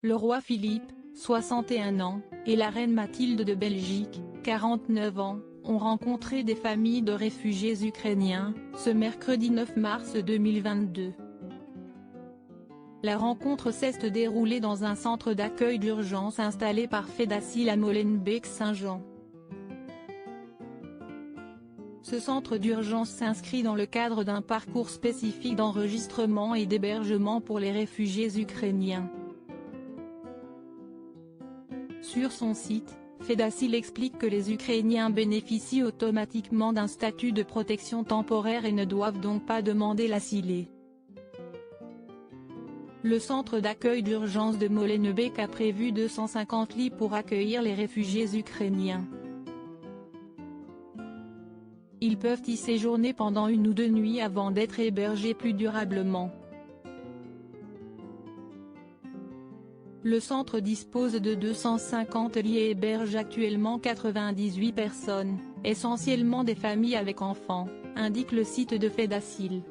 Le roi Philippe, 61 ans, et la reine Mathilde de Belgique, 49 ans, ont rencontré des familles de réfugiés ukrainiens, ce mercredi 9 mars 2022. La rencontre s'est déroulée dans un centre d'accueil d'urgence installé par Fedasil à Molenbeek-Saint-Jean. Ce centre d'urgence s'inscrit dans le cadre d'un parcours spécifique d'enregistrement et d'hébergement pour les réfugiés ukrainiens. Sur son site, Fedasil explique que les Ukrainiens bénéficient automatiquement d'un statut de protection temporaire et ne doivent donc pas demander l'asile. Le centre d'accueil d'urgence de Molenbeek a prévu 250 lits pour accueillir les réfugiés ukrainiens. Ils peuvent y séjourner pendant 1 ou 2 nuits avant d'être hébergés plus durablement. Le centre dispose de 250 lits et héberge actuellement 98 personnes, essentiellement des familles avec enfants, indique le site de Fedasil.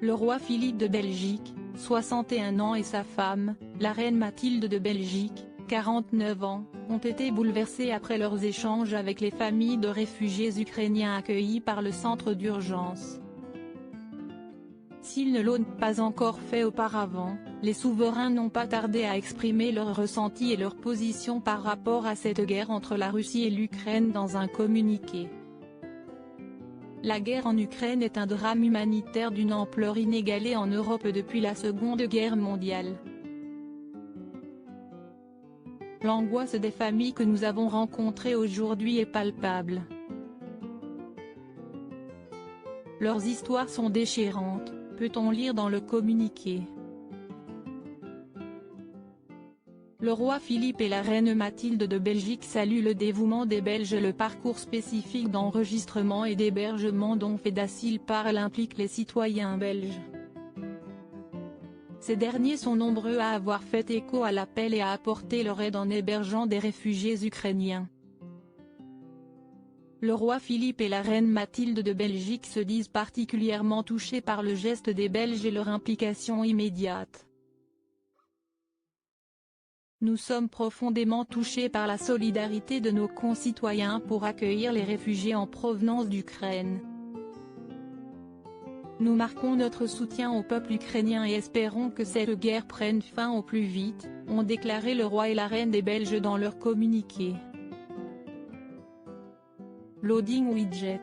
Le roi Philippe de Belgique, 61 ans et sa femme, la reine Mathilde de Belgique, 49 ans, ont été bouleversés après leurs échanges avec les familles de réfugiés ukrainiens accueillis par le centre d'urgence. S'ils ne l'ont pas encore fait auparavant, les souverains n'ont pas tardé à exprimer leurs ressentis et leur position par rapport à cette guerre entre la Russie et l'Ukraine dans un communiqué. La guerre en Ukraine est un drame humanitaire d'une ampleur inégalée en Europe depuis la Seconde Guerre mondiale. L'angoisse des familles que nous avons rencontrées aujourd'hui est palpable. Leurs histoires sont déchirantes, peut-on lire dans le communiqué. Le roi Philippe et la reine Mathilde de Belgique saluent le dévouement des Belges. Le parcours spécifique d'enregistrement et d'hébergement dont Fedasil parle implique les citoyens belges. Ces derniers sont nombreux à avoir fait écho à l'appel et à apporter leur aide en hébergeant des réfugiés ukrainiens. Le roi Philippe et la reine Mathilde de Belgique se disent particulièrement touchés par le geste des Belges et leur implication immédiate. Nous sommes profondément touchés par la solidarité de nos concitoyens pour accueillir les réfugiés en provenance d'Ukraine. Nous marquons notre soutien au peuple ukrainien et espérons que cette guerre prenne fin au plus vite, ont déclaré le roi et la reine des Belges dans leur communiqué. Loading widget.